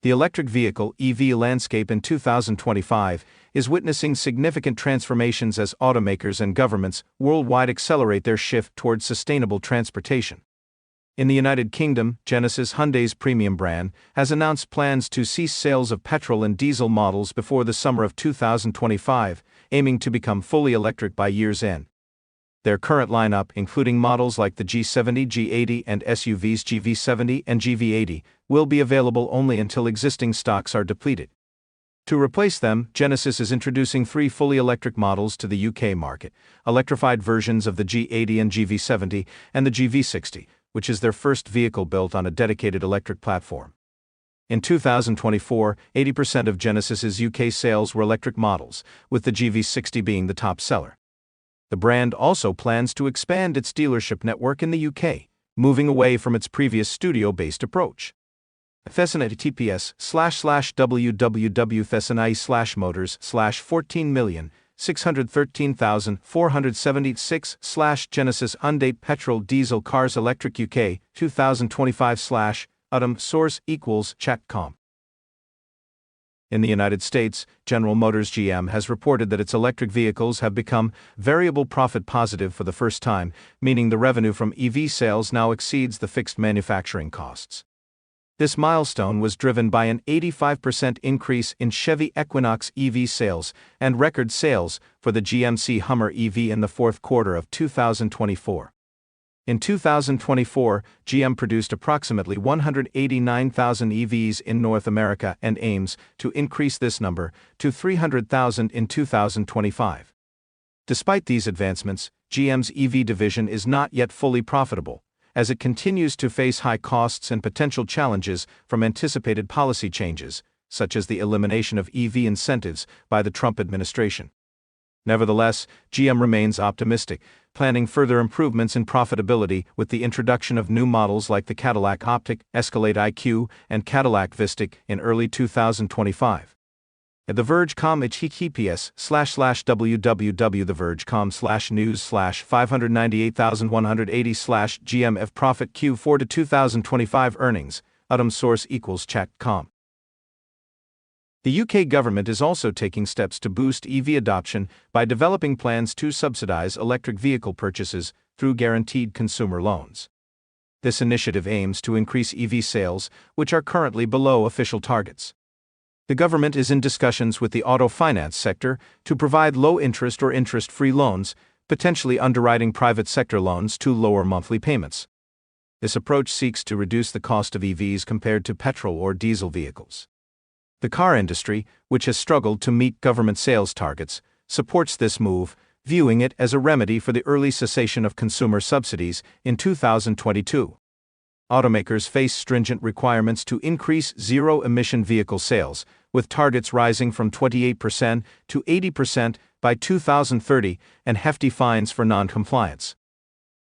The electric vehicle (EV) landscape in 2025 is witnessing significant transformations as automakers and governments worldwide accelerate their shift towards sustainable transportation. In the United Kingdom, Genesis, Hyundai's premium brand, has announced plans to cease sales of petrol and diesel models before the summer of 2025, aiming to become fully electric by year's end. Their current lineup, including models like the G70, G80, and SUVs GV70 and GV80, will be available only until existing stocks are depleted. To replace them, Genesis is introducing 3 fully electric models to the UK market: electrified versions of the G80 and GV70 and the GV60, which is their first vehicle built on a dedicated electric platform. In 2024, 80% of Genesis's UK sales were electric models, with the GV60 being the top seller. The brand also plans to expand its dealership network in the UK, moving away from its previous studio-based approach. Thessaloniki TPS/www Thessaloniki Motors 14,613,476 Genesis Hyundai Petrol Diesel Cars Electric UK 2025 Autumn Source = Chat.com. In the United States, General Motors GM has reported that its electric vehicles have become variable profit positive for the first time, meaning the revenue from EV sales now exceeds the fixed manufacturing costs. This milestone was driven by an 85% increase in Chevy Equinox EV sales and record sales for the GMC Hummer EV in the fourth quarter of 2024. In 2024, GM produced approximately 189,000 EVs in North America and aims to increase this number to 300,000 in 2025. Despite these advancements, GM's EV division is not yet fully profitable, as it continues to face high costs and potential challenges from anticipated policy changes, such as the elimination of EV incentives by the Trump administration. Nevertheless, GM remains optimistic, planning further improvements in profitability with the introduction of new models like the Cadillac Optiq, Escalade IQ, and Cadillac Vistic in early 2025. At The Verge.com https://www.theverge.com/news/598180/GM Profit Q4 to 2025 earnings, Autumn Source = Chat.com. The UK government is also taking steps to boost EV adoption by developing plans to subsidise electric vehicle purchases through guaranteed consumer loans. This initiative aims to increase EV sales, which are currently below official targets. The government is in discussions with the auto finance sector to provide low-interest or interest-free loans, potentially underwriting private sector loans to lower monthly payments. This approach seeks to reduce the cost of EVs compared to petrol or diesel vehicles. The car industry, which has struggled to meet government sales targets, supports this move, viewing it as a remedy for the early cessation of consumer subsidies in 2022. Automakers face stringent requirements to increase zero-emission vehicle sales, with targets rising from 28% to 80% by 2030 and hefty fines for non-compliance.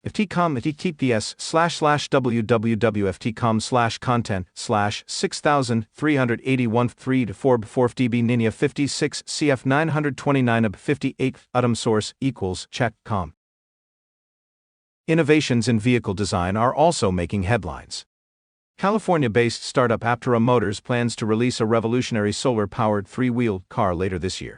FTCom https://www.ft.com/content/6381 3-4 FDB Ninia 56 CF 929 58 Autumn Source = Chat.com. Innovations in vehicle design are also making headlines. California-based startup Aptera Motors plans to release a revolutionary solar-powered 3-wheeled car later this year.